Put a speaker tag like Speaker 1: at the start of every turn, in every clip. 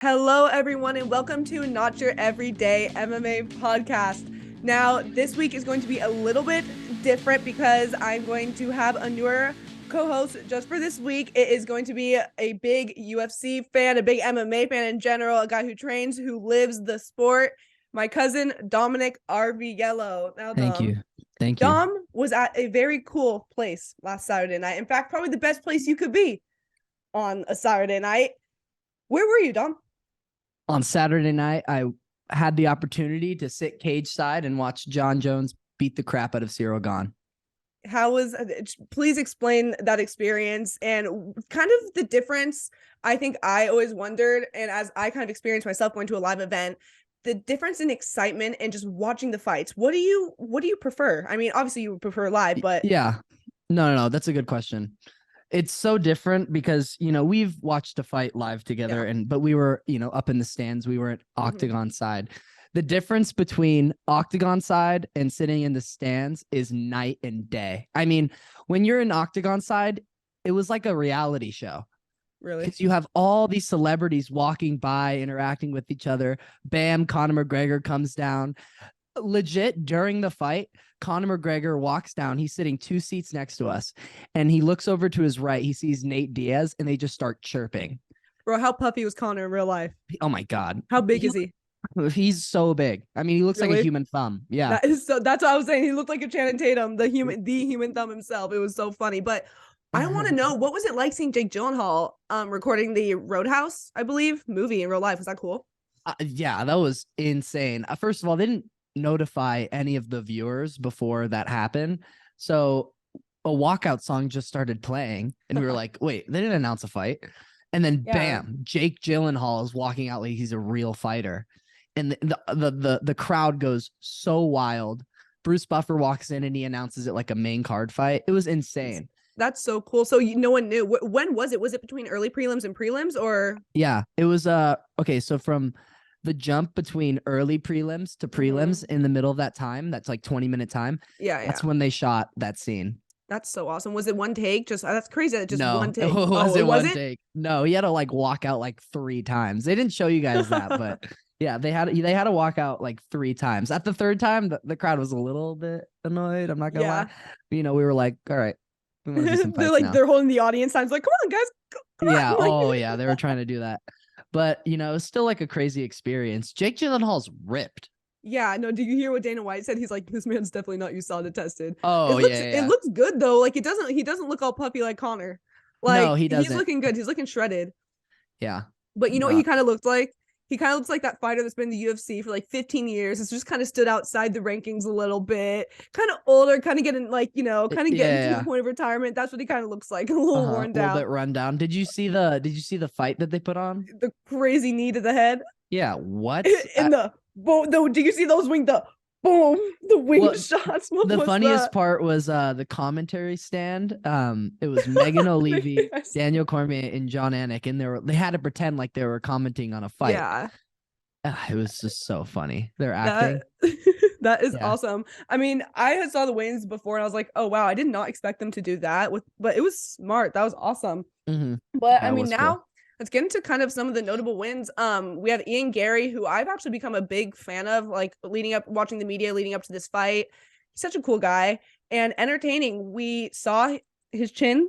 Speaker 1: Hello, everyone, and welcome to Not Your Everyday MMA podcast. Now, this week is going to be a little bit different because I'm going to have a newer co-host just for this week. It is going to be a big UFC fan, a big MMA fan in general, a guy who trains, who lives the sport. My cousin, Dominic Arviello. Now,
Speaker 2: Thank you. Thank you.
Speaker 1: Dom was at a very cool place last Saturday night. In fact, probably the best place you could be on a Saturday night. Where were you, Dom?
Speaker 2: On Saturday night, I had the opportunity to sit cage side and watch John Jones beat the crap out of Cyril Gane.
Speaker 1: Please explain that experience and kind of the difference. I think I always wondered, and as I kind of experienced myself going to a live event, the difference in excitement and just watching the fights. What do you prefer? I mean, obviously you would prefer live, but
Speaker 2: yeah, no, that's a good question. It's so different because, we've watched a fight live together but we were, up in the stands. We were at octagon side. The difference between octagon side and sitting in the stands is night and day. I mean, when you're in octagon side, it was like a reality show.
Speaker 1: Really?
Speaker 2: Because you have all these celebrities walking by, interacting with each other. Bam, Conor McGregor comes down. Legit, during the fight, Conor McGregor walks down. He's sitting 2 seats next to us, and he looks over to his right. He sees Nate Diaz, and they just start chirping.
Speaker 1: Bro, how puffy was Conor in real life?
Speaker 2: Oh my God.
Speaker 1: How big is he?
Speaker 2: He's so big. I mean, he looks like a human thumb. Yeah.
Speaker 1: That's what I was saying. He looked like a Channing Tatum, the human thumb himself. It was so funny. But I want to know, what was it like seeing Jake Gyllenhaal recording the Roadhouse, I believe, movie in real life? Was that cool?
Speaker 2: Yeah, that was insane. First of all, they didn't notify any of the viewers before that happened. So a walkout song just started playing, and we were like, wait, they didn't announce a fight. And then bam, Jake Gyllenhaal is walking out like he's a real fighter. And the crowd goes so wild. Bruce Buffer walks in and he announces it like a main card fight. It was insane.
Speaker 1: That's so cool. So no one knew. When was it? Was it between early prelims and prelims, or?
Speaker 2: Yeah, it was okay. So from the jump between early prelims to prelims in the middle of that time, that's like 20-minute time.
Speaker 1: Yeah,
Speaker 2: that's when they shot that scene.
Speaker 1: That's so awesome. Was it one take? Just that's crazy. Just one take.
Speaker 2: It wasn't one take. No, he had to like walk out like 3 times. They didn't show you guys that, but yeah, they had to walk out like 3 times. At the third time, the crowd was a little bit annoyed. I'm not gonna lie. We were like, all right, we want to do some fights now.
Speaker 1: They're holding the audience signs like, come on, guys. Come
Speaker 2: yeah. On. Oh yeah, they were trying to do that, but it was still like a crazy experience. Jake Gyllenhaal's ripped.
Speaker 1: Yeah, no, did you hear what Dana White said? He's like, this man's definitely not USADA tested.
Speaker 2: Oh,
Speaker 1: it looks good though. Like he doesn't look all puffy like Conor. Like
Speaker 2: no, he doesn't.
Speaker 1: He's looking good. He's looking shredded.
Speaker 2: Yeah.
Speaker 1: But you know what he kind of looked like? He kind of looks like that fighter that's been in the UFC for like 15 years. It's just kind of stood outside the rankings a little bit. Kind of older, kind of getting like, getting to the point of retirement. That's what he kind of looks like. A little worn down.
Speaker 2: A little bit run down. Did you see the fight that they put on?
Speaker 1: The crazy knee to the head.
Speaker 2: Yeah, what?
Speaker 1: Do you see those wing shots?
Speaker 2: The funniest part was the commentary stand. It was Megan O'Leary, Daniel Cormier, and John Anik, and they had to pretend like they were commenting on a fight.
Speaker 1: Yeah.
Speaker 2: It was just so funny. They're acting.
Speaker 1: That is awesome. I mean, I had saw the wins before and I was like, oh wow, I did not expect them to do that but it was smart. That was awesome. But I mean, now cool. Let's get into kind of some of the notable wins. We have Ian Gary, who I've actually become a big fan of, like watching the media leading up to this fight. He's such a cool guy and entertaining. We saw his chin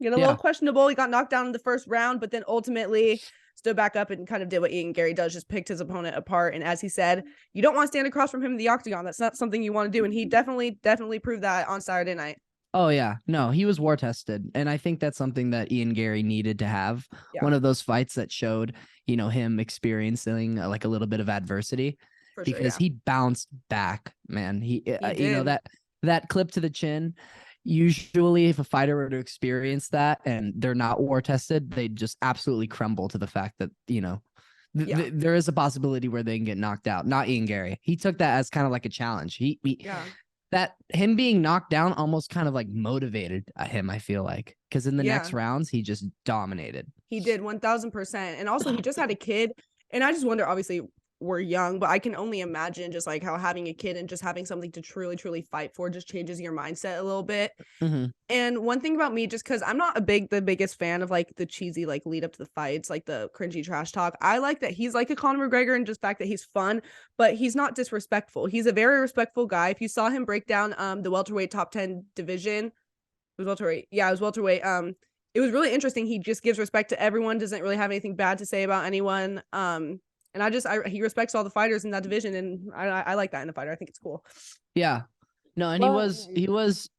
Speaker 1: get a little questionable. He got knocked down in the first round, but then ultimately stood back up and kind of did what Ian Gary does, just picked his opponent apart. And as he said, you don't want to stand across from him in the octagon. That's not something you want to do. And he definitely proved that on Saturday night.
Speaker 2: Oh, yeah. No, he was war tested. And I think that's something that Ian Gary needed to have. One of those fights that showed, him experiencing like a little bit of adversity. Because he bounced back, man. He that clip to the chin. Usually, if a fighter were to experience that and they're not war tested, they just absolutely crumble to the fact that, there is a possibility where they can get knocked out. Not Ian Gary. He took that as kind of like a challenge. That him being knocked down almost kind of like motivated him, I feel like, because in the next rounds, he just dominated.
Speaker 1: He did 1000%. And also he just had a kid. And I just wonder, obviously, were young, but I can only imagine just like how having a kid and just having something to truly fight for just changes your mindset a little bit. And one thing about me, just because I'm not the biggest fan of like the cheesy like lead up to the fights, like the cringy trash talk, I like that he's like a Conor McGregor and just the fact that he's fun, but he's not disrespectful. He's a very respectful guy. If you saw him break down the welterweight top 10 division, it was welterweight. Yeah, it was welterweight. It was really interesting. He just gives respect to everyone, doesn't really have anything bad to say about anyone. And he respects all the fighters in that division, and I like that in a fighter. I think it's cool.
Speaker 2: Yeah. No, and he was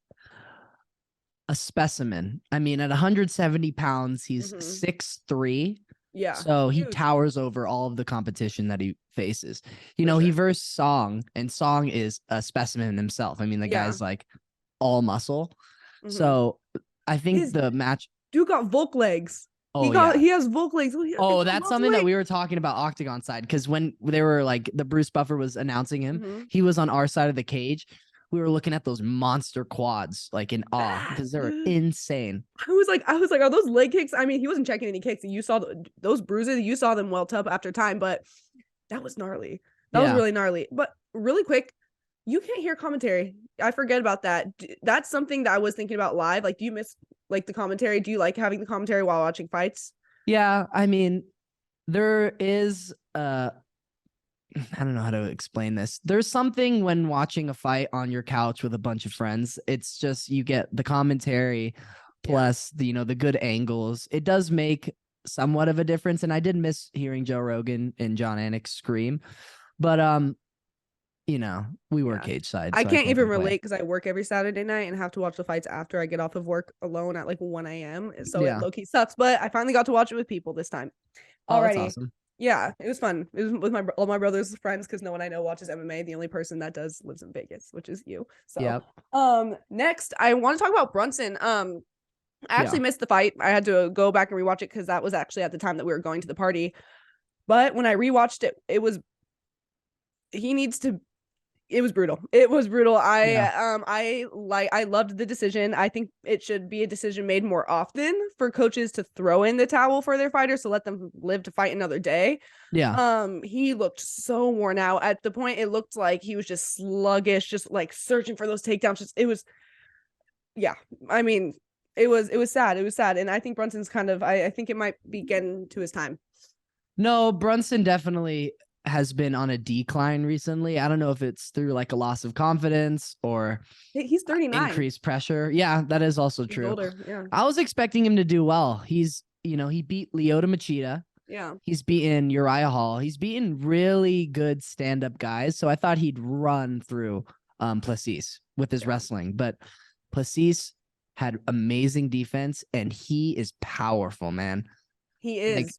Speaker 2: a specimen. I mean, at 170 pounds, he's 6'3".
Speaker 1: Yeah.
Speaker 2: So he towers over all of the competition that he faces. You know, he versed Song, and Song is a specimen himself. I mean, the guy's like all muscle. So I think the match.
Speaker 1: Dude got Volk legs.
Speaker 2: Oh,
Speaker 1: he has Volk legs.
Speaker 2: That's something that we were talking about Octagon side, because when they were like the Bruce Buffer was announcing him, he was on our side of the cage. We were looking at those monster quads like in awe because they were insane.
Speaker 1: I was like, are those leg kicks? I mean, he wasn't checking any kicks. You saw those bruises. You saw them welt up after time, but that was gnarly. That was really gnarly. But really quick, you can't hear commentary. I forget about that. That's something that I was thinking about live. Like, do you miss like the commentary? Do you like having the commentary while watching fights?
Speaker 2: Yeah, I mean, there is I don't know how to explain this. There's something when watching a fight on your couch with a bunch of friends. It's just you get the commentary plus the good angles. It does make somewhat of a difference. And I did miss hearing Joe Rogan and John Anik scream. But we were cage side.
Speaker 1: So I can't even relate because I work every Saturday night and have to watch the fights after I get off of work alone at like 1 a.m. So it low-key sucks. But I finally got to watch it with people this time.
Speaker 2: That's awesome.
Speaker 1: Yeah, it was fun. It was with all my brother's friends because no one I know watches MMA. The only person that does lives in Vegas, which is you. So next I want to talk about Brunson. I actually missed the fight. I had to go back and rewatch it because that was actually at the time that we were going to the party. But when I rewatched it, it was brutal. It was brutal. I loved the decision. I think it should be a decision made more often for coaches to throw in the towel for their fighters to let them live to fight another day.
Speaker 2: Yeah.
Speaker 1: He looked so worn out. At the point, it looked like he was just sluggish, just like searching for those takedowns. I mean, it was sad. It was sad. And I think Brunson's I think it might be getting to his time.
Speaker 2: No, Brunson definitely has been on a decline recently. I don't know if it's through like a loss of confidence or
Speaker 1: he's 39.
Speaker 2: Increased pressure. Yeah, that is also true.
Speaker 1: Older, yeah.
Speaker 2: I was expecting him to do well. He beat Lyoto Machida.
Speaker 1: Yeah.
Speaker 2: He's beaten Uriah Hall. He's beaten really good stand-up guys. So I thought he'd run through Plessis with his wrestling. But Plessis had amazing defense and he is powerful, man.
Speaker 1: He is.
Speaker 2: Like,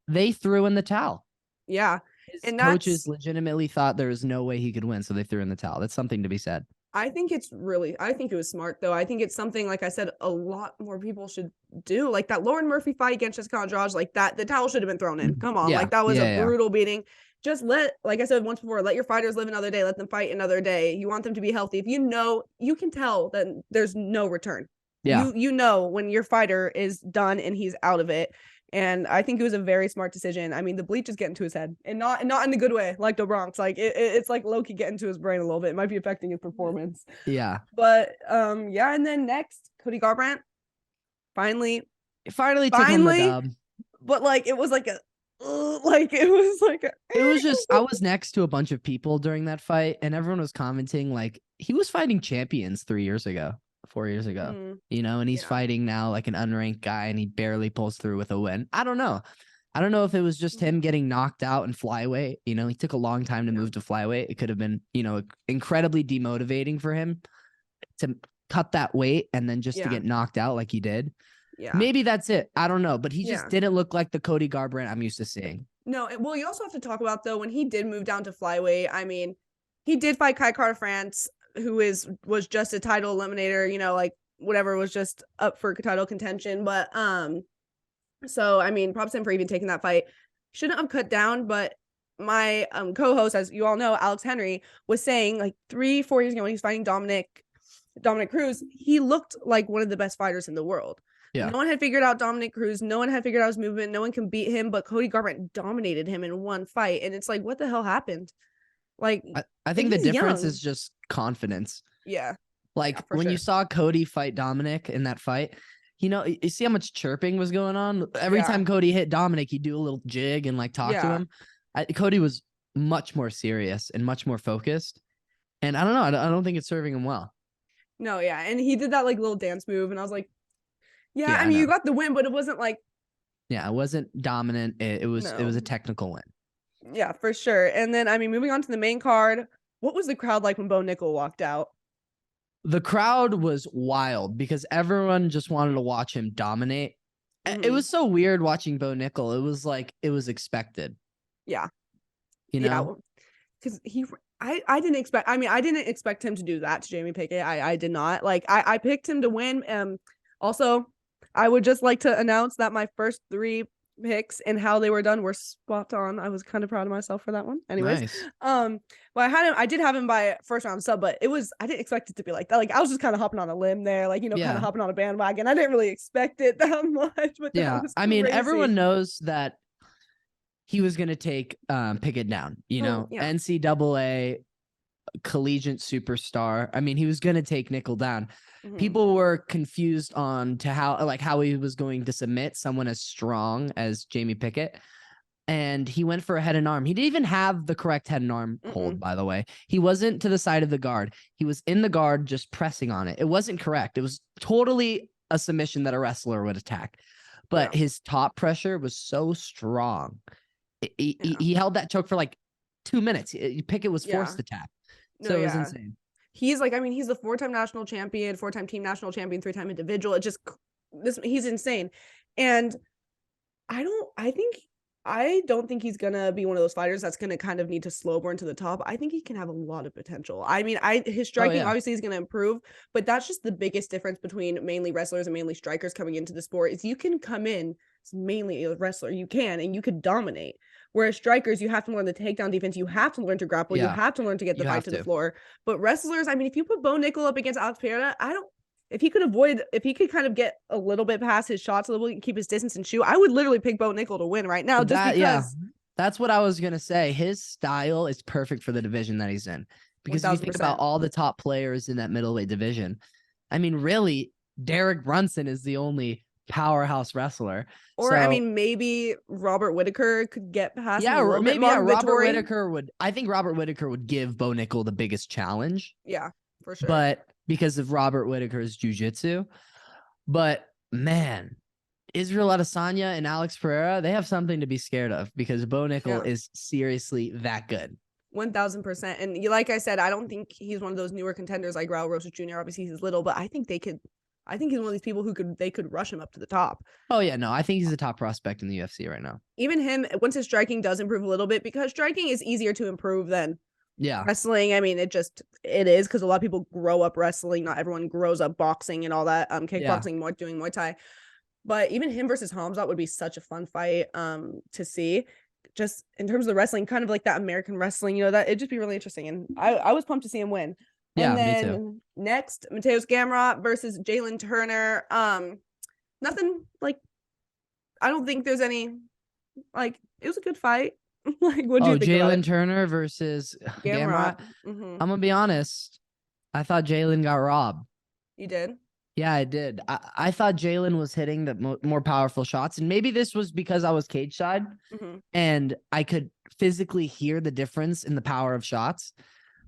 Speaker 2: they threw in the towel.
Speaker 1: Yeah.
Speaker 2: His coaches legitimately thought there was no way he could win, so they threw in the towel. That's something to be said.
Speaker 1: I think it was smart, though. I think it's something, like I said, a lot more people should do. Like that Lauren Murphy fight against Jessica Andrade, like that, the towel should have been thrown in. Come on. Like that was a brutal beating. Just like I said once before, let your fighters live another day. Let them fight another day. You want them to be healthy. If you can tell that there's no return.
Speaker 2: Yeah.
Speaker 1: You know when your fighter is done and he's out of it. And I think it was a very smart decision. I mean, the bleach is getting to his head, and not in a good way, like the Bronx. Like it's like low-key getting to his brain a little bit. It might be affecting his performance.
Speaker 2: Yeah.
Speaker 1: But and then next, Cody Garbrandt finally
Speaker 2: took him the dub.
Speaker 1: But like it was just
Speaker 2: I was next to a bunch of people during that fight, and everyone was commenting like he was fighting champions 4 years ago, and he's fighting now like an unranked guy, and he barely pulls through with a win. I don't know if it was just him getting knocked out in flyweight. He took a long time to move to flyweight. It could have been, incredibly demotivating for him to cut that weight and then just to get knocked out like he did.
Speaker 1: Yeah.
Speaker 2: Maybe that's it. I don't know, but he just didn't look like the Cody Garbrandt I'm used to seeing.
Speaker 1: No, well, you also have to talk about, though, when he did move down to flyweight, I mean, he did fight Kai Kara-France, who was just a title eliminator, like whatever, was just up for title contention. But so I mean, props to him for even taking that fight. Shouldn't have cut down, but my co-host, as you all know, Alex Henry, was saying like 3-4 years ago when he was fighting Dominic Cruz, he looked like one of the best fighters in the world.
Speaker 2: Yeah.
Speaker 1: No one had figured out Dominic Cruz. No one had figured out his movement. No one can beat him, but Cody Garbrandt dominated him in one fight. And it's like, what the hell happened? Like,
Speaker 2: I think the difference
Speaker 1: young.
Speaker 2: is just confidence.
Speaker 1: Yeah.
Speaker 2: Like when you saw Cody fight Dominic in that fight, you see how much chirping was going on? Every time Cody hit Dominic, he'd do a little jig and like talk to him. Cody was much more serious and much more focused. And I don't know. I don't think it's serving him well.
Speaker 1: No, yeah. And he did that like little dance move. And I was like, yeah, I mean, you got the win, but it wasn't like.
Speaker 2: Yeah, it wasn't dominant. It was a technical win.
Speaker 1: Yeah, for sure. And then, I mean, moving on to the main card, what was the crowd like when Bo Nickel walked out?
Speaker 2: The crowd was wild because everyone just wanted to watch him dominate. It was so weird watching Bo Nickel. It was like it was expected.
Speaker 1: Yeah.
Speaker 2: Because
Speaker 1: I didn't expect, I mean, I didn't expect him to do that to Jamie Pickett. I did not. Like, I picked him to win. Also, I would just like to announce that my first 3 picks and how they were done were spot on. I was kind of proud of myself for that one. Anyways,
Speaker 2: nice.
Speaker 1: Well, I did have him by first round sub, but I didn't expect it to be like that. Like, I was just kind of hopping on a limb there, like, kind of hopping on a bandwagon. I didn't really expect it that much, but
Speaker 2: yeah, I mean, everyone knows that he was going to take Pickett down, NCAA collegiate superstar. I mean, he was going to take Nickel down. People were confused on to how he was going to submit someone as strong as Jamie Pickett. And he went for a head and arm. He didn't even have the correct head and arm hold, by the way. He wasn't to the side of the guard. He was in the guard, just pressing on it. It wasn't correct. It was totally a submission that a wrestler would attack. But his top pressure was so strong. He held that choke for like 2 minutes. Pickett was forced to tap. So it was insane.
Speaker 1: He's like, I mean, he's the 4-time national champion, 4-time team national champion, 3-time individual. It just he's insane. And I don't think he's gonna be one of those fighters that's gonna kind of need to slow burn to the top. I think he can have a lot of potential. I mean, his striking obviously is gonna improve, but that's just the biggest difference between mainly wrestlers and mainly strikers coming into the sport is you can come in as mainly a wrestler, and you could dominate. Whereas strikers, you have to learn the takedown defense. You have to learn to grapple. You have to learn to get the fight to the floor. But wrestlers, I mean, if you put Bo Nickel up against Alex Pereira, if he could kind of get a little bit past his shots a little bit and keep his distance and shoot, I would literally pick Bo Nickel to win right now.
Speaker 2: That's what I was going to say. His style is perfect for the division that he's in. Because 1000%. If you think about all the top players in that middleweight division, I mean, really, Derek Brunson is the only powerhouse wrestler.
Speaker 1: Or I mean, maybe Robert Whitaker could get past.
Speaker 2: Yeah, or maybe Robert Whitaker would. I think Robert Whitaker would give Bo Nickel the biggest challenge.
Speaker 1: Yeah, for sure.
Speaker 2: But because of Robert Whitaker's jiu-jitsu. But man, Israel Adesanya and Alex Pereira, they have something to be scared of because Bo Nickel is seriously that good.
Speaker 1: 1000%. And like I said, I don't think he's one of those newer contenders like Raul Rosas Jr. Obviously, he's little, but I think he's one of these people who they could rush him up to the top. Oh
Speaker 2: yeah, no, I think he's the top prospect in the UFC right now.
Speaker 1: Even him, once his striking does improve a little bit, because striking is easier to improve than wrestling. I mean, it is because a lot of people grow up wrestling. Not everyone grows up boxing and all that. Kickboxing, doing Muay Thai. But even him versus Hamzat would be such a fun fight to see. Just in terms of the wrestling, kind of like that American wrestling, that it'd just be really interesting. And I was pumped to see him win. And then me too. Next, Mateus Gamrot versus Jalen Turner. Nothing like, I don't think there's any, like, it was a good fight. Like, what do you think?
Speaker 2: Jalen Turner versus Gamrot. I'm gonna be honest. I thought Jalen got robbed.
Speaker 1: You did?
Speaker 2: Yeah, I did. I thought Jalen was hitting the more powerful shots, and maybe this was because I was cage side and I could physically hear the difference in the power of shots.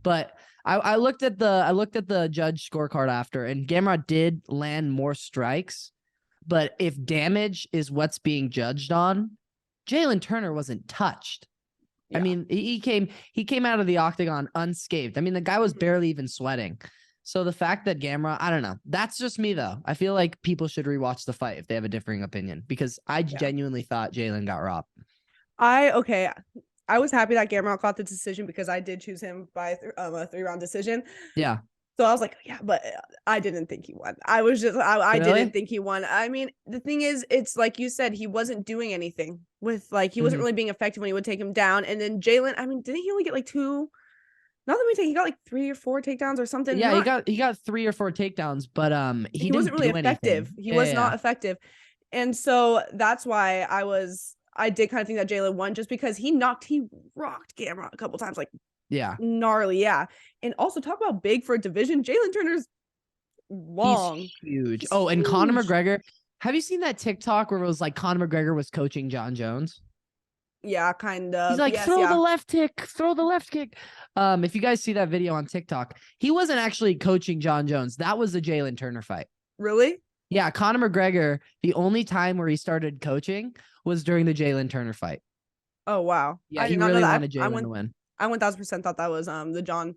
Speaker 2: But I looked at the judge scorecard after, and Gamrot did land more strikes. But if damage is what's being judged on, Jalen Turner wasn't touched. Yeah. I mean, he came out of the octagon unscathed. I mean, the guy was barely even sweating. So the fact that Gamrot, I don't know. That's just me, though. I feel like people should rewatch the fight if they have a differing opinion, because I genuinely thought Jalen got robbed.
Speaker 1: I was happy that Gamrot caught the decision because I did choose him by a 3-round decision.
Speaker 2: Yeah.
Speaker 1: So I was like, yeah, but I didn't think he won. I was just, I really? Didn't think he won. I mean, the thing is, it's like you said, he wasn't doing anything with, like, he wasn't really being effective when he would take him down. And then Jalen, I mean, didn't he only get like 2 Not that many he got like 3 or 4 takedowns or something.
Speaker 2: Yeah, he got 3 or 4 takedowns, but he
Speaker 1: wasn't
Speaker 2: didn't
Speaker 1: really
Speaker 2: do
Speaker 1: effective.
Speaker 2: anything.
Speaker 1: He was not effective. And so that's why I did kind of think that Jalen won, just because he rocked Gamrot a couple times, like gnarly, yeah. And also talk about big for a division. Jalen Turner's long.
Speaker 2: He's huge. And Conor McGregor. Have you seen that TikTok where it was like Conor McGregor was coaching John Jones?
Speaker 1: Yeah, kind of.
Speaker 2: He's like, throw the left kick, throw the left kick. If you guys see that video on TikTok, he wasn't actually coaching John Jones. That was the Jalen Turner fight.
Speaker 1: Really?
Speaker 2: Yeah, Conor McGregor, the only time where he started coaching was during the Jalen Turner fight.
Speaker 1: Oh, wow.
Speaker 2: Yeah, he really wanted Jalen to win.
Speaker 1: I 1000% thought that was the John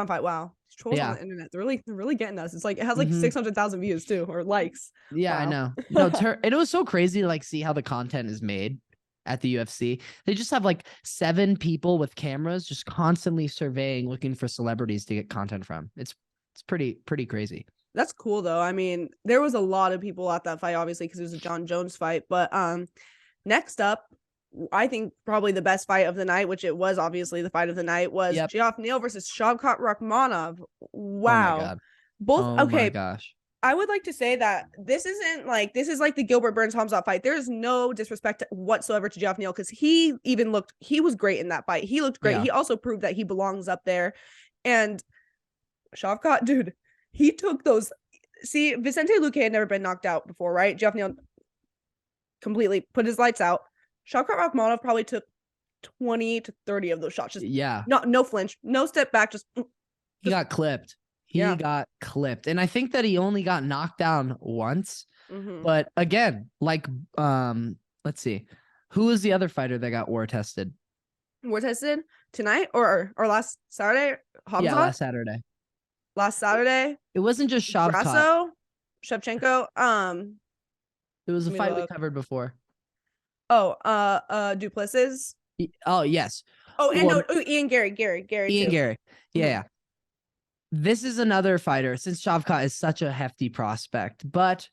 Speaker 1: Fight. Wow. Trolls on the internet. They're really getting us. It's like it has like 600,000 views too, or likes.
Speaker 2: Yeah, wow. I know. No, and it was so crazy to like see how the content is made at the UFC. They just have like 7 people with cameras just constantly surveying, looking for celebrities to get content from. It's pretty crazy.
Speaker 1: That's cool though. I mean, there was a lot of people at that fight, obviously, because it was a John Jones fight. But next up, I think probably the best fight of the night, which it was obviously the fight of the night, was Geoff Neal versus Shavkat Rakhmonov. Wow.
Speaker 2: Oh my God.
Speaker 1: Both
Speaker 2: okay. My gosh.
Speaker 1: I would like to say that this is like the Gilbert Burns Hamzat fight. There is no disrespect whatsoever to Geoff Neal, because he was great in that fight. He looked great. Yeah. He also proved that he belongs up there. And Shavkat, dude, he took those. See, Vicente Luque had never been knocked out before, right? Geoff Neal completely put his lights out. Shavkat Rakhmonov probably took 20 to 30 of those shots. Just no flinch, no step back.
Speaker 2: He got clipped. He got clipped. And I think that he only got knocked down once. But again, like, let's see. Who was the other fighter that got war tested?
Speaker 1: War tested tonight or last Saturday? Hamzat?
Speaker 2: Yeah, last Saturday.
Speaker 1: Last Saturday?
Speaker 2: It wasn't just Shavkat.
Speaker 1: Grasso? Shevchenko?
Speaker 2: It was a fight we covered before.
Speaker 1: Oh, Duplessis?
Speaker 2: Oh, yes.
Speaker 1: Oh, and Ian Gary.
Speaker 2: Ian Gary. Yeah. This is another fighter, since Shavkat is such a hefty prospect, but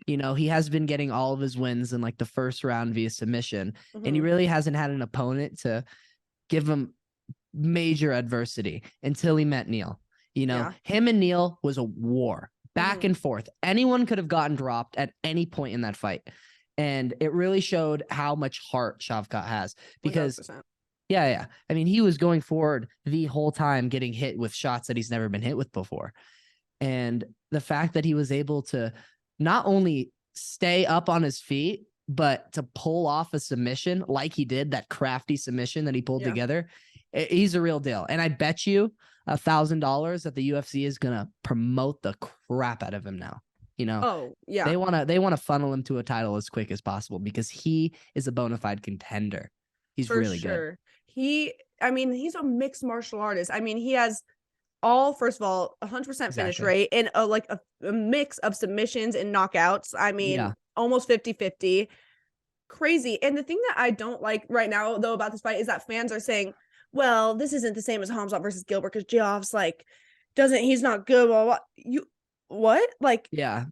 Speaker 2: you know, he has been getting all of his wins in like the first round via submission, and he really hasn't had an opponent to give him major adversity until he met Neal. You know, him and Neal was a war back and forth. Anyone could have gotten dropped at any point in that fight. And it really showed how much heart Shavkat has, because 100%. Yeah. I mean, he was going forward the whole time, getting hit with shots that he's never been hit with before. And the fact that he was able to not only stay up on his feet, but to pull off a submission like he did, that crafty submission that he pulled together, he's a real deal. And I bet you $1,000 that the UFC is going to promote the crap out of him now. You know, they want to funnel him to a title as quick as possible, because he is a bona fide contender. He's really good.
Speaker 1: He's a mixed martial artist. I mean, he has first of all, 100% finish rate and a mix of submissions and knockouts. I mean, almost 50-50. Crazy. And the thing that I don't like right now, though, about this fight is that fans are saying, well, this isn't the same as Hamzat versus Gilbert, because Geoff's he's not good. Blah, blah. What?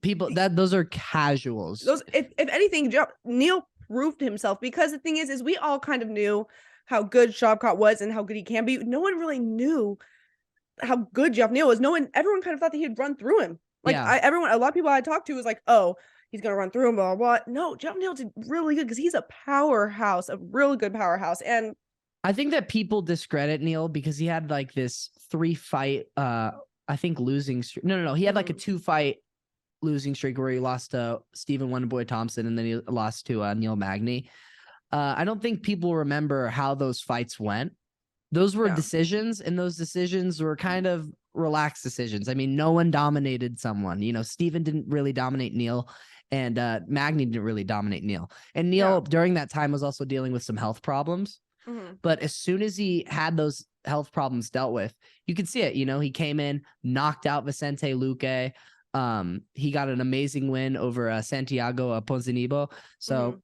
Speaker 2: People those are casuals.
Speaker 1: Those, if anything, Neal proved himself, because the thing is we all kind of knew how good Shavkat was and how good he can be. No one really knew how good Geoff Neal was. Everyone kind of thought that he'd run through him. A lot of people I talked to was like, oh, he's gonna run through him, blah, blah, blah. No, Geoff Neal did really good, because he's a powerhouse, a really good powerhouse. And
Speaker 2: I think that people discredit Neal because he had like this 3-fight I think losing streak. No. He had like a 2-fight losing streak where he lost to Stephen Wonderboy Thompson, and then he lost to Neil Magny. I don't think people remember how those fights went. Those were decisions, and those decisions were kind of relaxed decisions. I mean, no one dominated someone. You know, Stephen didn't really dominate Neil, and Magny didn't really dominate Neil. And Neil during that time was also dealing with some health problems. But as soon as he had those health problems dealt with, you could see it. You know, he came in, knocked out Vicente Luque. He got an amazing win over Santiago Ponzinibbio. So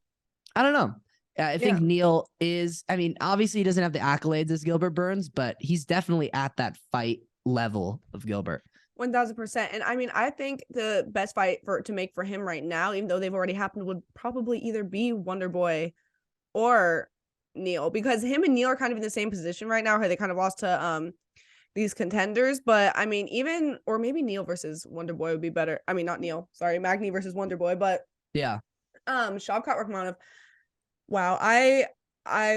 Speaker 2: I don't know. I think Neal is, obviously he doesn't have the accolades as Gilbert Burns, but he's definitely at that fight level of Gilbert.
Speaker 1: 1000%. And I think the best fight to make for him right now, even though they've already happened, would probably either be Wonderboy or Neal, because him and Neal are kind of in the same position right now, where they kind of lost to these contenders. But I mean, even or maybe Neil versus Wonder Boy would be better. I mean, not Neil, sorry, Magny versus Wonder Boy, but
Speaker 2: yeah.
Speaker 1: Shavkat Rakhmonov. Wow,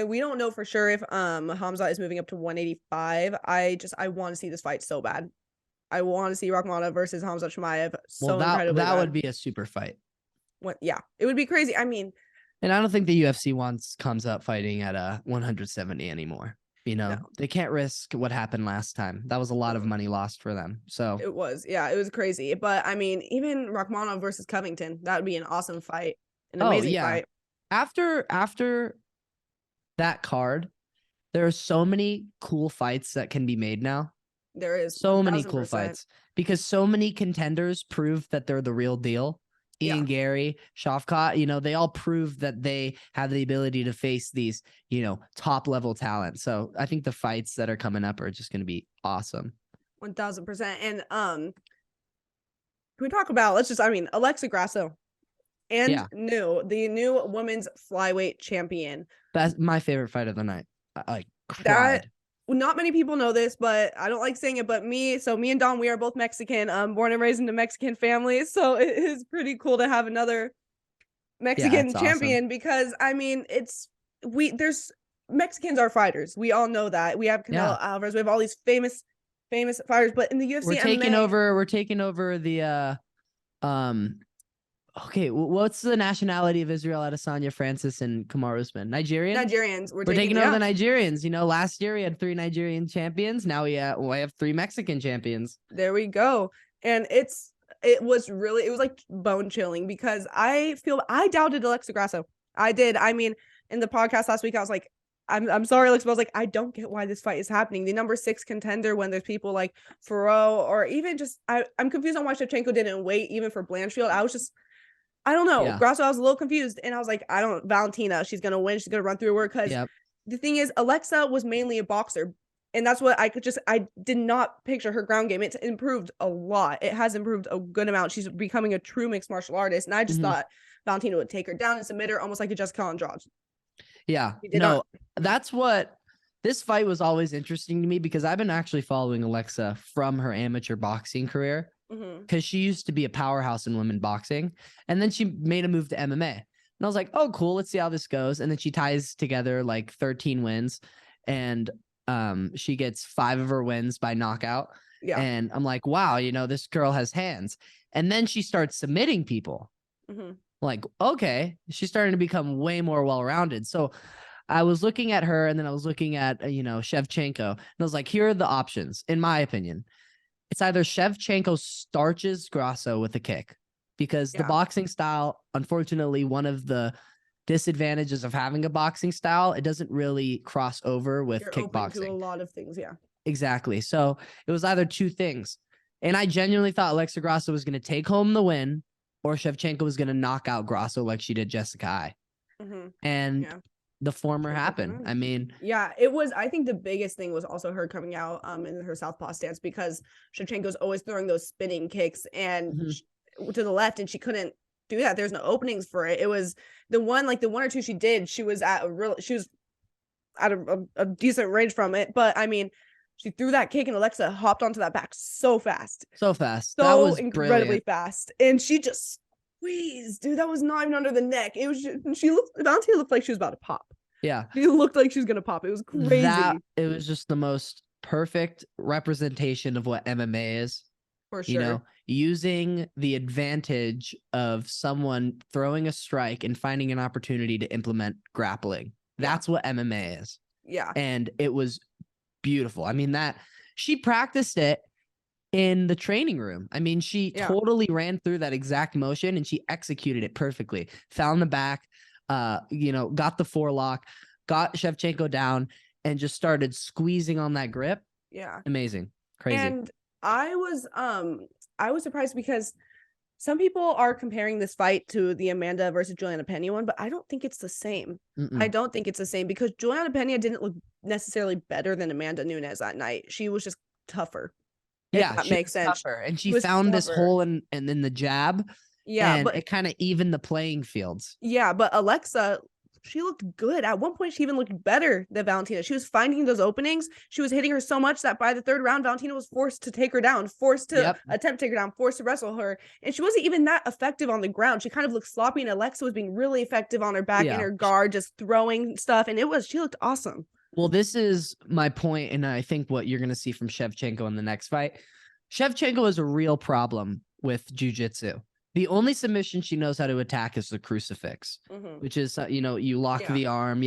Speaker 1: we don't know for sure if Hamza is moving up to 185. I want to see this fight so bad. I want to see Rakhmonov versus Hamza Chimaev so incredibly
Speaker 2: that
Speaker 1: bad.
Speaker 2: would be a super fight.
Speaker 1: Yeah, it would be crazy. I mean,
Speaker 2: and I don't think the UFC comes up fighting at 170 anymore. You know, they can't risk what happened last time. That was a lot of money lost for them. So
Speaker 1: it was crazy. But I mean, even Rakhmonov versus Covington, that would be an awesome fight, an amazing fight.
Speaker 2: After that card, there are so many cool fights that can be made now.
Speaker 1: There is
Speaker 2: so many cool fights because so many contenders proved that they're the real deal. Ian Gary, Shavkat, you know, they all proved that they have the ability to face these, you know, top level talent. So I think the fights that are coming up are just going to be awesome.
Speaker 1: 1000%. And can we talk about, Alexa Grasso and the new women's flyweight champion.
Speaker 2: That's my favorite fight of the night. I cried.
Speaker 1: Not many people know this, but I don't like saying it, but me and Don, we are both Mexican, born and raised in a Mexican family. So it is pretty cool to have another Mexican champion because I mean, there's Mexicans are fighters. We all know that. We have Canelo Alvarez. We have all these famous fighters, but in the UFC,
Speaker 2: we're taking over the okay, what's the nationality of Israel Adesanya, Francis, and Kamaru Usman?
Speaker 1: Nigerians.
Speaker 2: We're taking over the Nigerians. You know, last year we had 3 Nigerian champions. Now we have 3 Mexican champions.
Speaker 1: There we go. And it was like bone chilling because I doubted Alexa Grasso. I did. I mean, in the podcast last week, I was like, I'm sorry, Alexa, but I was like, I don't get why this fight is happening. The number 6 contender when there's people like Ferro or even just I'm confused on why Shevchenko didn't wait even for Blanchfield. I don't know. Yeah. Grasso, I was a little confused. And I was like, Valentina, she's going to win. She's going to run through her. Because the thing is, Alexa was mainly a boxer. And that's what I did not picture her ground game. It's improved a lot. It has improved a good amount. She's becoming a true mixed martial artist. And I just thought Valentina would take her down and submit her almost like a Jessica Andrade.
Speaker 2: Yeah. No, that's what this fight was always interesting to me because I've been actually following Alexa from her amateur boxing career. Because she used to be a powerhouse in women boxing, and then she made a move to MMA. And I was like, oh, cool, let's see how this goes. And then she ties together like 13 wins, and she gets 5 of her wins by knockout. Yeah. And I'm like, wow, you know, this girl has hands. And then she starts submitting people. Like, okay, she's starting to become way more well-rounded. So I was looking at her, and then I was looking at, you know, Shevchenko, and I was like, here are the options, in my opinion. It's either Shevchenko starches Grasso with a kick because the boxing style, unfortunately, one of the disadvantages of having a boxing style, it doesn't really cross over with kickboxing.
Speaker 1: To a lot of things,
Speaker 2: exactly. So it was either 2 things, and I genuinely thought Alexa Grasso was going to take home the win, or Shevchenko was going to knock out Grasso like she did Jessica Ai. And the former happened. I mean,
Speaker 1: it was. I think the biggest thing was also her coming out in her southpaw stance because Shevchenko's always throwing those spinning kicks and to the left, and she couldn't do that. There's no openings for it. It was the one or two she did. She was at a decent range from it, but I mean, she threw that kick and Alexa hopped onto that back so fast,
Speaker 2: that was
Speaker 1: incredibly
Speaker 2: brilliant.
Speaker 1: fast, and she just. Please, dude, that was not even under the neck. It was Valentina looked like she was about to pop.
Speaker 2: Yeah.
Speaker 1: She looked like she was going to pop. It was crazy.
Speaker 2: It was just the most perfect representation of what MMA is.
Speaker 1: For sure.
Speaker 2: You know, using the advantage of someone throwing a strike and finding an opportunity to implement grappling. That's what MMA is.
Speaker 1: Yeah.
Speaker 2: And it was beautiful. I mean, that she practiced it in the training room. I mean, she totally ran through that exact motion and she executed it perfectly. Found the back, you know, got the forelock, got Shevchenko down, and just started squeezing on that grip.
Speaker 1: Yeah.
Speaker 2: Amazing. Crazy.
Speaker 1: And I was surprised because some people are comparing this fight to the Amanda versus Juliana Pena one, but I don't think it's the same. I don't think it's the same because Juliana Pena didn't look necessarily better than Amanda Nunes that night. She was just tougher.
Speaker 2: Yeah,
Speaker 1: that makes sense.
Speaker 2: Tougher. And she found this hole in the jab.
Speaker 1: Yeah,
Speaker 2: and it kind of evened the playing fields.
Speaker 1: Yeah, but Alexa she looked good. At one point, she even looked better than Valentina. She was finding those openings. She was hitting her so much that by the third round, Valentina was forced to take her down, forced to attempt to take her down, forced to wrestle her. And she wasn't even that effective on the ground. She kind of looked sloppy, and Alexa was being really effective on her back and her guard, just throwing stuff. And she looked awesome.
Speaker 2: Well, this is my point, and I think what you're going to see from Shevchenko in the next fight. Shevchenko is a real problem with jiu-jitsu. The only submission she knows how to attack is the crucifix, which is, you lock the arm.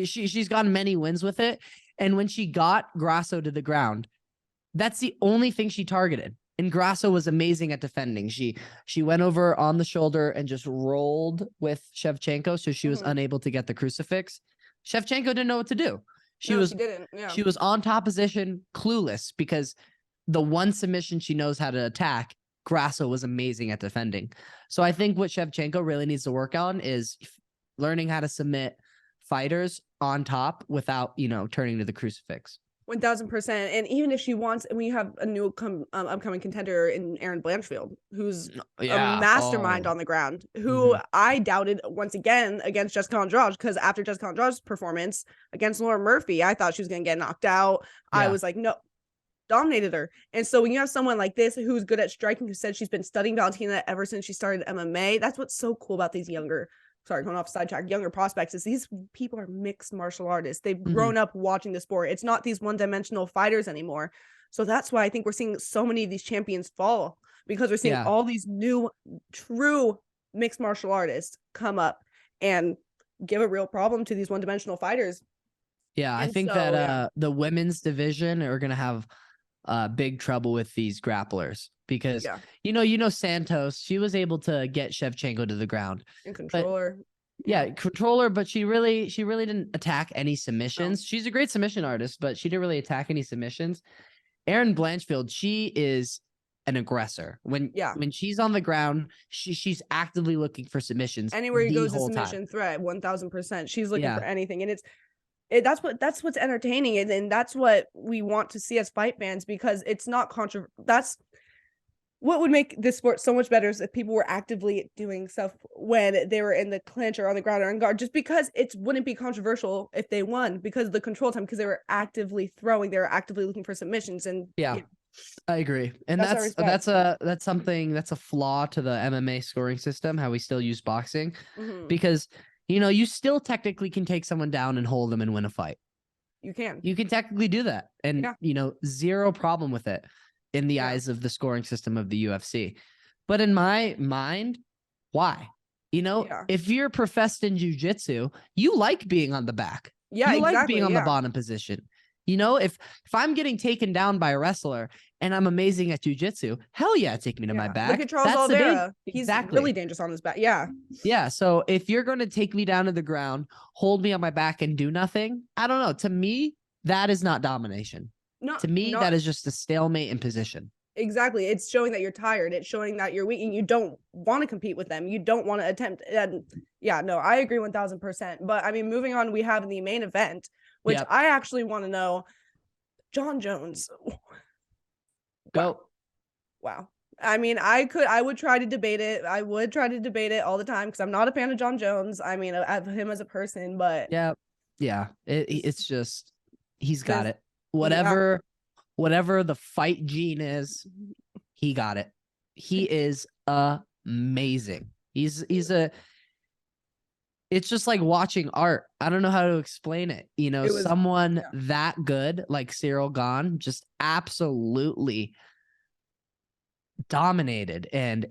Speaker 2: She's gotten many wins with it. And when she got Grasso to the ground, that's the only thing she targeted. And Grasso was amazing at defending. She went over on the shoulder and just rolled with Shevchenko, so she was unable to get the crucifix. Shevchenko didn't know what to do. She was on top position, clueless, because the one submission she knows how to attack, Grasso was amazing at defending. So I think what Shevchenko really needs to work on is learning how to submit fighters on top without, turning to the crucifix.
Speaker 1: 1000%. And even if she wants, and we have a new upcoming contender in Erin Blanchfield, who's a mastermind on the ground, who I doubted once again against Jessica Andrade, because after Jessica Andrade's performance against Lauren Murphy, I thought she was going to get knocked out. I was like, no, dominated her. And so when you have someone like this who's good at striking, who said she's been studying Valentina ever since she started MMA, that's what's so cool about these younger prospects, is these people are mixed martial artists. They've grown up watching the sport. It's not these one-dimensional fighters anymore. So that's why I think we're seeing so many of these champions fall, because we're seeing all these new true mixed martial artists come up and give a real problem to these one-dimensional fighters.
Speaker 2: I think that the women's division are going to have big trouble with these grapplers, because Santos, she was able to get Shevchenko to the ground
Speaker 1: and controller.
Speaker 2: But she really didn't attack any submissions. She's a great submission artist, but she didn't really attack any submissions. Erin Blanchfield, she is an aggressor. When she's on the ground, she's actively looking for submissions.
Speaker 1: Anywhere he goes, a submission threat, 1000%. She's looking for anything, and that's what's entertaining, and that's what we want to see as fight fans, because it's not that's what would make this sport so much better, is if people were actively doing stuff when they were in the clinch or on the ground or on guard, just because it wouldn't be controversial if they won, because of the control time, because they were actively throwing, they were actively looking for submissions. And
Speaker 2: I agree. And that's a flaw to the MMA scoring system, how we still use boxing, because you still technically can take someone down and hold them and win a fight. You can technically do that. And, zero problem with it in the eyes of the scoring system of the UFC. But in my mind, why? If you're professed in jiu-jitsu, you like being on the back. You like being on the bottom position. If I'm getting taken down by a wrestler and I'm amazing at jiu-jitsu, hell yeah, take me to my back.
Speaker 1: Look at Charles Oliveira. He's really dangerous on his back.
Speaker 2: Yeah. So if you're going to take me down to the ground, hold me on my back and do nothing, I don't know. To me, that is not domination. That is just a stalemate in position.
Speaker 1: Exactly. It's showing that you're tired. It's showing that you're weak and you don't want to compete with them. You don't want to attempt. And I agree 1000%. But I mean, moving on, we have the main event, which I actually want to know. Jon Jones.
Speaker 2: Go.
Speaker 1: Wow. I mean, I would try to debate it. I would try to debate it all the time, because I'm not a fan of Jon Jones. I mean, of him as a person, but
Speaker 2: it's just, he's got it. Whatever the fight gene is, he got it. He is amazing. It's just like watching art. I don't know how to explain it. Someone that good, like Cyril Gane, just absolutely dominated and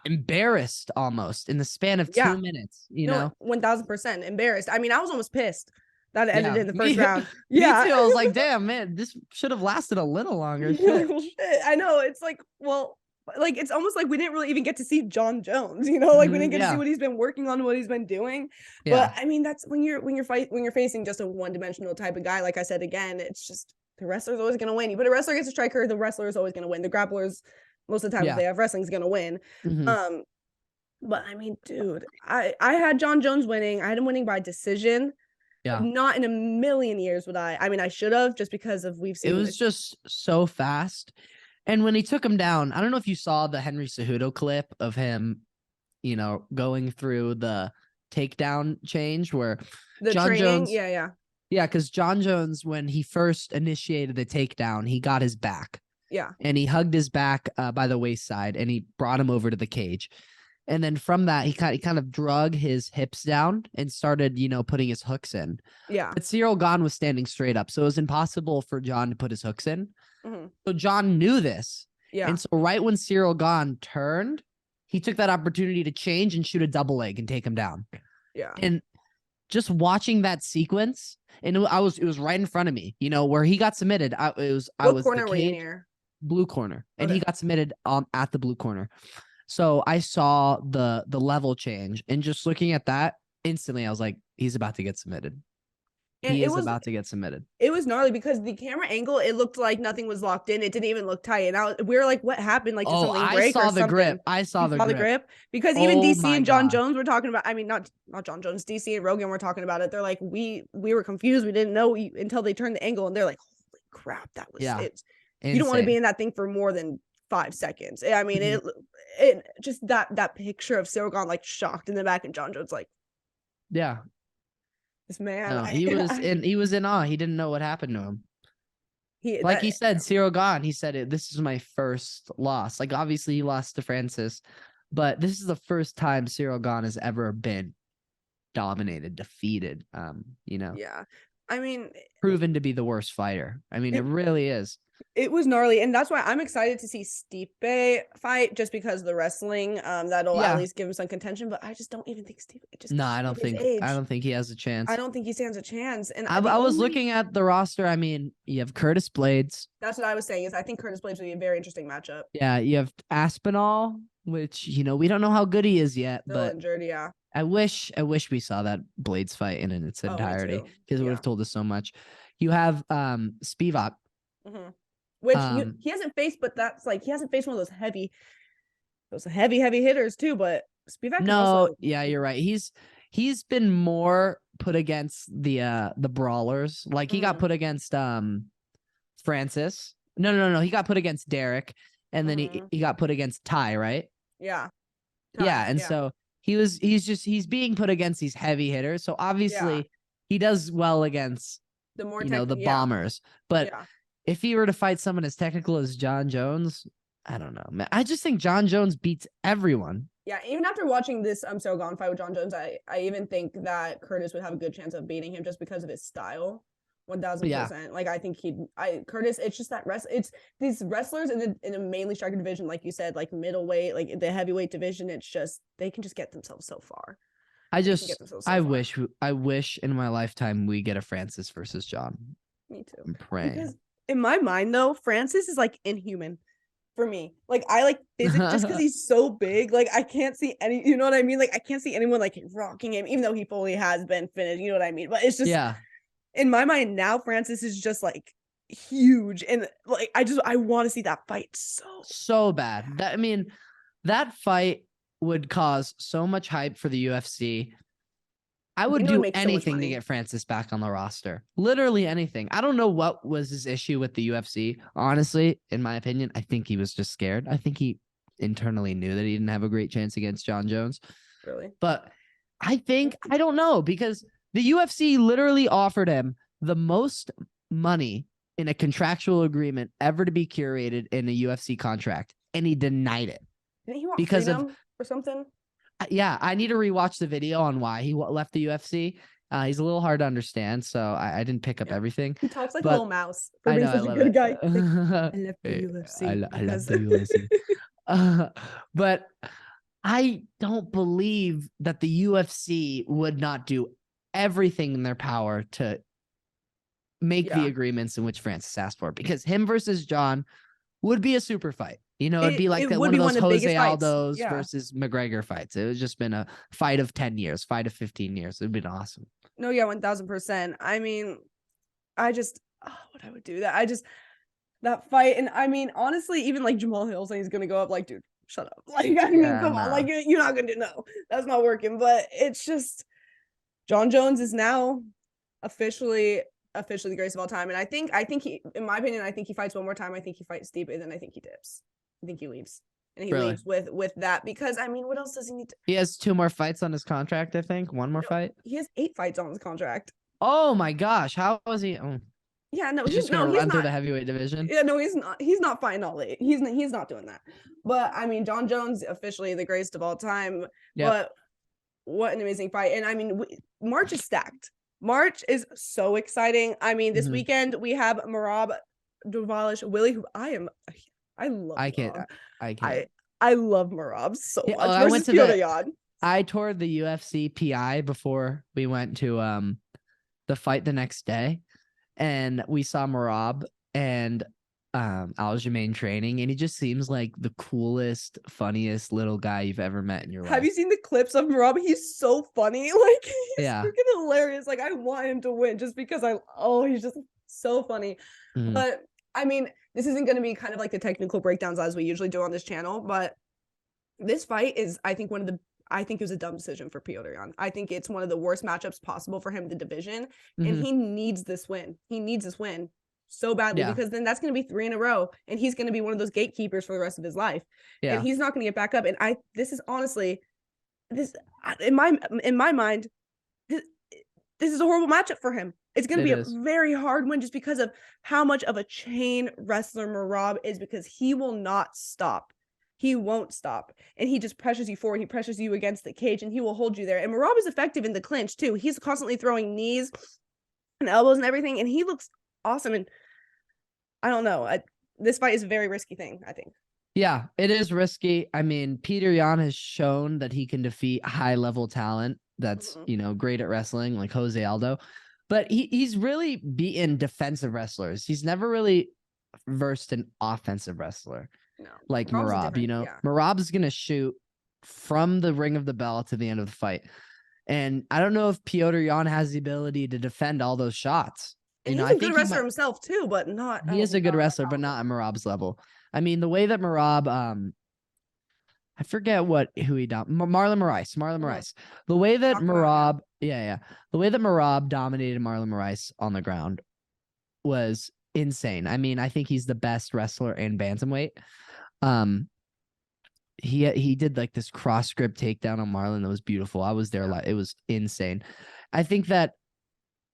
Speaker 2: embarrassed almost in the span of 2 minutes.
Speaker 1: 1000% embarrassed. I mean, I was almost pissed that it ended in the first round.
Speaker 2: Me too. I was like, damn, man, this should have lasted a little longer. Shit.
Speaker 1: I know. It's like, well, like, it's almost like we didn't really even get to see Jon Jones, we didn't get to see what he's been working on, what he's been doing. But I mean, that's when you're facing just a one-dimensional type of guy. Like I said, again, it's just the wrestler's always going to win. You put a wrestler against a striker, the wrestler is always going to win. The grapplers, most of the time, if they have wrestling, is going to win. But I mean, dude, I had Jon Jones winning. I had him winning by decision. Not in a million years would I. I mean, I should have, just because of we've seen.
Speaker 2: It was just so fast. And when he took him down, I don't know if you saw the Henry Cejudo clip of him, going through the takedown change where
Speaker 1: the
Speaker 2: John
Speaker 1: training,
Speaker 2: Jones,
Speaker 1: yeah,
Speaker 2: because John Jones, when he first initiated the takedown, he got his back.
Speaker 1: Yeah.
Speaker 2: And he hugged his back by the waist-side, and he brought him over to the cage. And then from that, he kind of drug his hips down and started, putting his hooks in.
Speaker 1: Yeah.
Speaker 2: But Ciryl Gane was standing straight up, so it was impossible for John to put his hooks in.
Speaker 1: Mm-hmm.
Speaker 2: So John knew this.
Speaker 1: Yeah.
Speaker 2: And so right when Ciryl Gane turned, he took that opportunity to change and shoot a double leg and take him down.
Speaker 1: Yeah.
Speaker 2: And just watching that sequence, and it was right in front of me, where he got submitted. I was
Speaker 1: corner
Speaker 2: the
Speaker 1: were you near?
Speaker 2: Blue corner, and
Speaker 1: Okay.
Speaker 2: he got submitted at the blue corner. So I saw the level change, and just looking at that instantly, I was like, he's about to get submitted. He is about to get submitted.
Speaker 1: It was gnarly because the camera angle, it looked like nothing was locked in. It didn't even look tight. And we were like, what happened? Like, did something break or something?
Speaker 2: I saw the grip.
Speaker 1: Because even DC and John Jones were talking about, I mean, not John Jones, DC and Rogan were talking about it. They're like, we were confused. We didn't know until they turned the angle, and they're like, holy crap, that was it. You don't want to be in that thing for more than 5 seconds. I mean, it just that picture of Ciryl Gane like shocked in the back, and John Jones like,
Speaker 2: yeah,
Speaker 1: this man.
Speaker 2: No, he was in awe. He didn't know what happened to him. He said, Ciryl Gane, he said, this is my first loss. Like, obviously he lost to Francis, but this is the first time Ciryl Gane has ever been dominated, defeated.
Speaker 1: Yeah. I mean,
Speaker 2: proven to be the worst fighter. I mean, it really is.
Speaker 1: It was gnarly, and that's why I'm excited to see Stipe fight, just because of the wrestling. That'll at least give him some contention. But I just don't even think Stipe.
Speaker 2: No, I don't think he has a chance.
Speaker 1: I don't think he stands a chance. And
Speaker 2: I was looking at the roster. I mean, you have Curtis Blades.
Speaker 1: That's what I was saying. Is I think Curtis Blades would be a very interesting matchup.
Speaker 2: Yeah, you have Aspinall, which we don't know how good he is yet.
Speaker 1: Still
Speaker 2: but
Speaker 1: injured, yeah.
Speaker 2: I wish we saw that Blades fight in its entirety, because it would have told us so much. You have Spivak.
Speaker 1: Mm-hmm. Which he hasn't faced, but that's like he hasn't faced one of those heavy hitters too. But Spivak,
Speaker 2: you're right. He's been more put against the brawlers. Like he got put against Francis. No. He got put against Derek, and then he got put against Ty, right?
Speaker 1: Yeah.
Speaker 2: So he's being put against these heavy hitters. So obviously he does well against the more the bombers, but. Yeah. If he were to fight someone as technical as John Jones, I don't know, man. I just think John Jones beats everyone.
Speaker 1: Yeah, even after watching this Ciryl Gane fight with John Jones, I even think that Curtis would have a good chance of beating him just because of his style. 1000%. Like I think Curtis. It's just that it's these wrestlers in a mainly striker division, like you said, like middleweight, like the heavyweight division. It's just they can just get themselves so far.
Speaker 2: I wish in my lifetime we get a Francis versus John.
Speaker 1: Me too.
Speaker 2: I'm praying.
Speaker 1: Because in my mind, though, Francis is like inhuman for me. Like I like physically just because he's so big. Like I can't see any. You know what I mean? Like I can't see anyone like rocking him, even though he fully has been finished. You know what I mean? But it's just in my mind now, Francis is just like huge, and like I want to see that fight so
Speaker 2: bad. That fight would cause so much hype for the UFC. I would do anything to get Francis back on the roster. Literally anything. I don't know what was his issue with the UFC. Honestly, in my opinion, I think he was just scared. I think he internally knew that he didn't have a great chance against John Jones.
Speaker 1: Really?
Speaker 2: But I don't know, because the UFC literally offered him the most money in a contractual agreement ever to be curated in a UFC contract, and he denied it.
Speaker 1: Didn't he want freedom or something?
Speaker 2: Yeah, I need to rewatch the video on why he left the UFC. He's a little hard to understand, so I didn't pick up everything.
Speaker 1: He talks like a little mouse for being such a good guy. Like, I left the UFC.
Speaker 2: I left the UFC. But I don't believe that the UFC would not do everything in their power to make the agreements in which Francis asked for, because him versus John would be a super fight. It'd be like one of those Jose Aldo's versus McGregor fights. It would just been a fight of 10 years, fight of 15 years. It'd been awesome.
Speaker 1: No, yeah, 1000%. I mean, what I would do that fight. And I mean, honestly, even like Jamal Hill saying he's going to go up, like, dude, shut up. Like, I mean, come on. Like, you're not going to no, that's not working. But it's just, John Jones is now officially the greatest of all time. And I think he, in my opinion, I think he fights one more time. I think he fights Stipe, and then I think he dips. I think he leaves. and he leaves with that because I mean, what else does he need?
Speaker 2: He has 2 more fights on his contract, I think. One more fight.
Speaker 1: He has 8 fights on his contract.
Speaker 2: Oh my gosh, how was he? Oh.
Speaker 1: Yeah, no,
Speaker 2: he's just gonna run through the heavyweight division.
Speaker 1: Yeah, no, he's not. He's not fighting all 8. He's not doing that. But I mean, John Jones officially the greatest of all time. Yep. But what an amazing fight! And I mean, March is stacked. March is so exciting. I mean, this weekend we have Merab Dvalishvili, Willie, who I love. I love Merab so much. I went to Piotr Yan.
Speaker 2: I toured the UFC PI before we went to the fight the next day, and we saw Merab and Aljamain training, and he just seems like the coolest, funniest little guy you've ever met in your life.
Speaker 1: Have you seen the clips of Merab? He's so funny. Like, he's freaking hilarious. Like, I want him to win just because he's just so funny. But I mean, this isn't going to be kind of like the technical breakdowns as we usually do on this channel, but this fight is, I think it was a dumb decision for Piotr Yan. I think it's one of the worst matchups possible for him in the division, and he needs this win. He needs this win so badly because then that's going to be 3 in a row, and he's going to be one of those gatekeepers for the rest of his life. And he's not going to get back up. And this is honestly, in my mind, this is a horrible matchup for him. It's going to be a very hard win just because of how much of a chain wrestler Merab is, because he will not stop. He won't stop. And he just pressures you forward. He pressures you against the cage, and he will hold you there. And Merab is effective in the clinch, too. He's constantly throwing knees and elbows and everything, and he looks awesome. And I don't know. This fight is a very risky thing, I think.
Speaker 2: Yeah, it is risky. I mean, Piotr Yan has shown that he can defeat high-level talent that's, great at wrestling, like Jose Aldo. But he's really beaten defensive wrestlers. He's never really versed an offensive wrestler. No, like Merab, Merab's going to shoot from the ring of the bell to the end of the fight. And I don't know if Piotr Yan has the ability to defend all those shots.
Speaker 1: And he's a good wrestler himself too, but not.
Speaker 2: He is a good wrestler, but not at Merab's level. I mean, the way that Merab, I forget who he dominated. Marlon Moraes. The way that Merab, the way that Merab dominated Marlon Moraes on the ground was insane. I mean, I think he's the best wrestler in bantamweight. He did like this cross grip takedown on Marlon that was beautiful. I was there. It was insane. I think that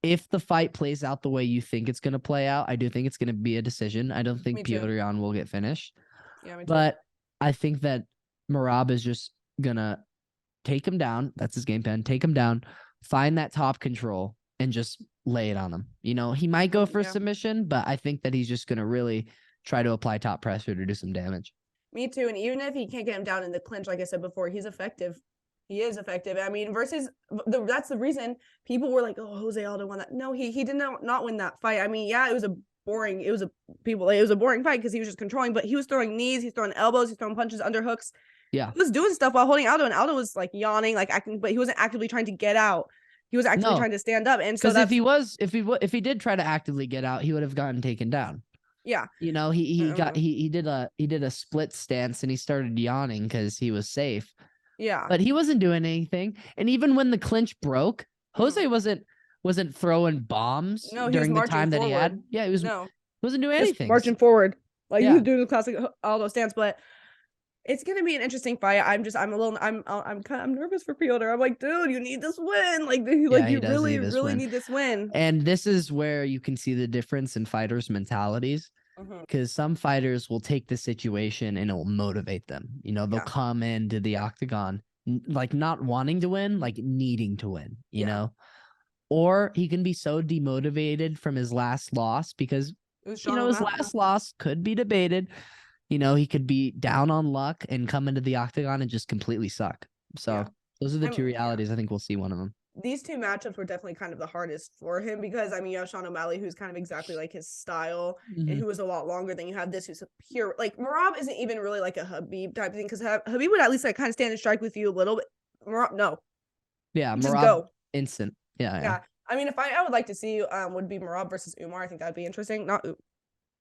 Speaker 2: if the fight plays out the way you think it's going to play out, I do think it's going to be a decision. I don't think Piotr Yan will get finished. Yeah, me too. But I think that Merab is just going to take him down. That's his game plan. Take him down, find that top control, and just lay it on him. He might go for a submission, but I think that he's just going to really try to apply top pressure to do some damage.
Speaker 1: Me too. And even if he can't get him down in the clinch, like I said before, he's effective. He is effective. I mean, that's the reason people were like, "Oh, Jose Aldo won that." No, he did not win that fight. I mean, yeah, it was a boring fight because he was just controlling, but he was throwing knees, he's throwing elbows, he's throwing punches, underhooks. Yeah, he was doing stuff while holding Aldo, and Aldo was like yawning, like acting, but he wasn't actively trying to get out. He was actively trying to stand up. And so
Speaker 2: if he did try to actively get out, he would have gotten taken down.
Speaker 1: Yeah,
Speaker 2: he did a split stance and he started yawning because he was safe.
Speaker 1: Yeah.
Speaker 2: But he wasn't doing anything. And even when the clinch broke, Jose wasn't throwing bombs during the time that he had. Yeah, he wasn't doing anything.
Speaker 1: Marching forward. Like he was doing the classic Aldo stance, but it's gonna be an interesting fight. I'm nervous for Piotr. I'm like, dude, you need this win. You really need this win.
Speaker 2: And this is where you can see the difference in fighters' mentalities. Because some fighters will take the situation and it will motivate them. They'll come into the octagon like not wanting to win, like needing to win, you know? Or he can be so demotivated from his last loss because, his last loss could be debated. He could be down on luck and come into the octagon and just completely suck. So those are the two realities. I think we'll see one of them.
Speaker 1: These two matchups were definitely kind of the hardest for him because, I mean, you have Sean O'Malley, who's kind of exactly like his style and who is a lot longer than you have this, who's a pure, like, Merab isn't even really like a Habib type of thing because Habib would at least like kind of stand and strike with you a little bit. Merab, no.
Speaker 2: Yeah, just Merab, go. Instant. Yeah.
Speaker 1: I mean, if I would like to see would be Merab versus Umar. I think that'd be interesting. Not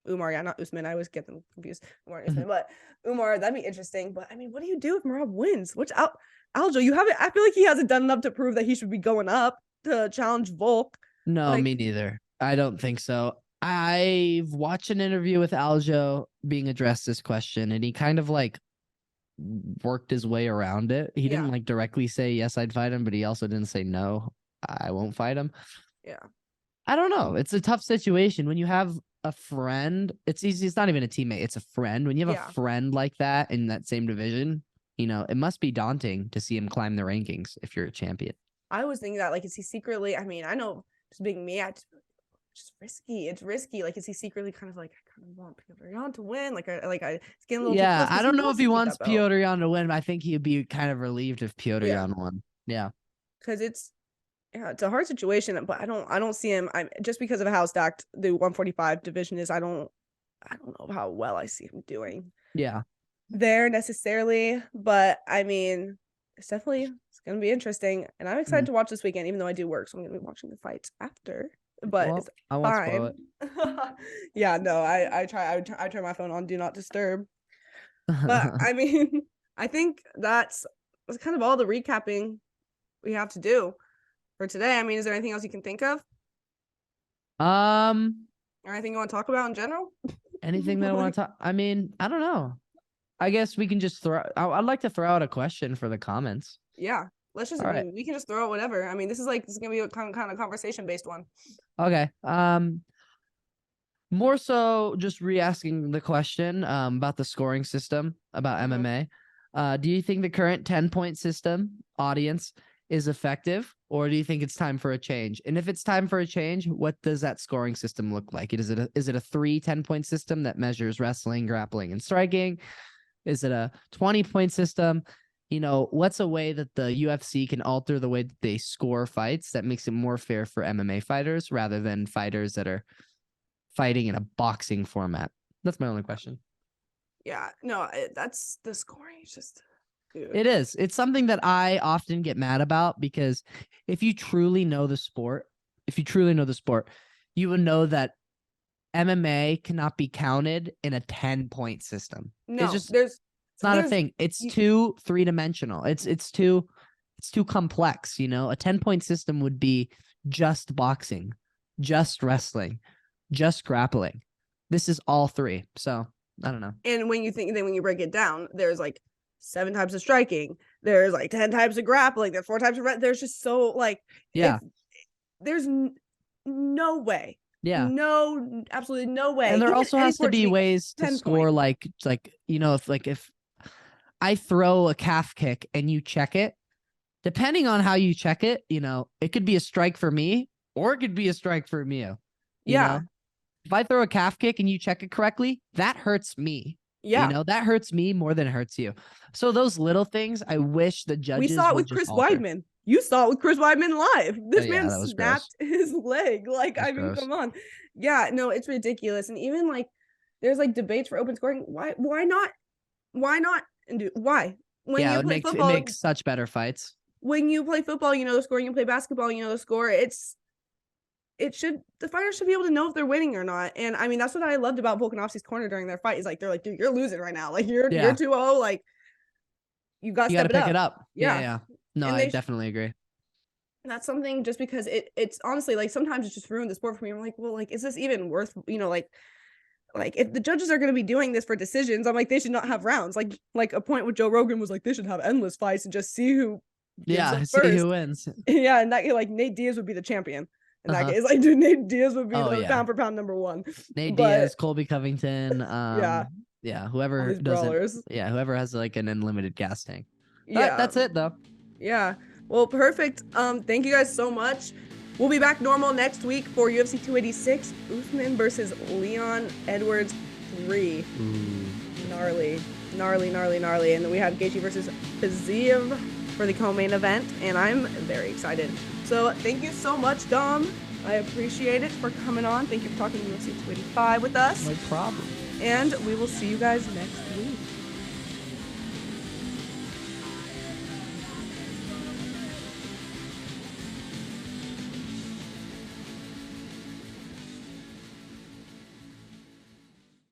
Speaker 1: Umar, not Usman. I always get them confused. Umar and Usman, but Umar, that'd be interesting. But I mean, what do you do if Merab wins? Aljo, I feel like he hasn't done enough to prove that he should be going up to challenge Volk.
Speaker 2: No, me neither. I don't think so. I've watched an interview with Aljo being addressed this question, and he kind of like worked his way around it. He didn't like directly say, yes, I'd fight him, but he also didn't say, no, I won't fight him.
Speaker 1: Yeah.
Speaker 2: I don't know. It's a tough situation when you have a friend. It's easy. It's not even a teammate. It's a friend. When you have a friend like that in that same division, you know, it must be daunting to see him climb the rankings if you're a champion.
Speaker 1: I was thinking that, like, is he secretly, I mean, I know just being me, it's risky. It's risky. Like, is he secretly kind of like, I kind of want Petr Yan to win? Like, it's getting a little
Speaker 2: too close, I don't know if he wants Petr Yan to win, but I think he'd be kind of relieved if Petr Yan won. Yeah.
Speaker 1: Because it's a hard situation, but I don't see him. Just because of how stacked the 145 division is. I don't know how well I see him doing.
Speaker 2: Yeah.
Speaker 1: There necessarily, but I mean, it's gonna be interesting, and I'm excited to watch this weekend. Even though I do work, so I'm gonna be watching the fights after. But it's
Speaker 2: I won't spoil it.
Speaker 1: Yeah, no, I turn my phone on do not disturb. But I mean, I think that's kind of all the recapping we have to do for today. I mean, is there anything else you can think of? Or anything you want to talk about in general?
Speaker 2: Anything that I want to talk? I mean, I don't know. I guess we can just I'd like to throw out a question for the comments.
Speaker 1: Yeah. Let's just, we can just throw out whatever. I mean, this is going to be a kind of conversation based one. Okay.
Speaker 2: More so just re-asking the question about the scoring system, about MMA. Do you think the current 10-point system, audience, is effective, or do you think it's time for a change? And if it's time for a change, what does that scoring system look like? Is it a 10-point system that measures wrestling, grappling, and striking? Is it a 20-point system? You know, what's a way that the UFC can alter the way that they score fights that makes it more fair for MMA fighters rather than fighters that are fighting in a boxing format? That's my only question.
Speaker 1: Yeah, no, that's the scoring. It's just, dude.
Speaker 2: It is. It's something that I often get mad about, because if you truly know the sport, you would know that MMA cannot be counted in a 10-point system.
Speaker 1: No,
Speaker 2: it's not a thing. It's too three-dimensional. It's too complex, you know? A 10-point system would be just boxing, just wrestling, just grappling. This is all three. So, I don't know.
Speaker 1: And when you break it down, there's like 7 types of striking. There's like 10 types of grappling. There's 4 types of there's just so like, there's no way. Yeah. No, absolutely no way.
Speaker 2: And there also has to be ways to score like, you know, if I throw a calf kick and you check it, depending on how you check it, you know, it could be a strike for me or it could be a strike for you. You know? If I throw a calf kick and you check it correctly, that hurts me. Yeah. You know, that hurts me more than it hurts you. So those little things, I wish the judges
Speaker 1: We saw it with Chris Weidman. You saw it with Chris Weidman live. This man snapped his leg. Like, I mean, come on. Yeah, no, it's ridiculous. And even like, there's like debates for open scoring. Why not? And why? When you play football,
Speaker 2: it makes such better fights.
Speaker 1: When you play football, you know the score. You play basketball, you know the score. The fighters should be able to know if they're winning or not. And I mean, that's what I loved about Volkanovski's corner during their fight. Is like, they're like, dude, you're losing right now. Like, you're 2-0. Like, you got to pick it up.
Speaker 2: Yeah. No, I definitely agree.
Speaker 1: That's something, just because it's honestly, like, sometimes it's just ruined the sport for me. I'm like, well, like, is this even worth, you know, like if the judges are going to be doing this for decisions, I'm like, they should not have rounds. Like a point with Joe Rogan was like, they should have endless fights and just see who
Speaker 2: see who wins.
Speaker 1: Yeah, and that, like, Nate Diaz would be the champion in that case. Like, dude, Nate Diaz would be the pound for pound number 1.
Speaker 2: Diaz, Colby Covington, whoever doesn't, whoever has like an unlimited gas tank. That's it though.
Speaker 1: Yeah. Well, perfect. Thank you guys so much. We'll be back normal next week for UFC 286, Usman versus Leon Edwards 3. Gnarly. And then we have Gaethje versus Fiziev for the co-main event, and I'm very excited. So thank you so much, Dom. I appreciate it for coming on. Thank you for talking UFC 285 with us.
Speaker 2: No problem.
Speaker 1: And we will see you guys next week.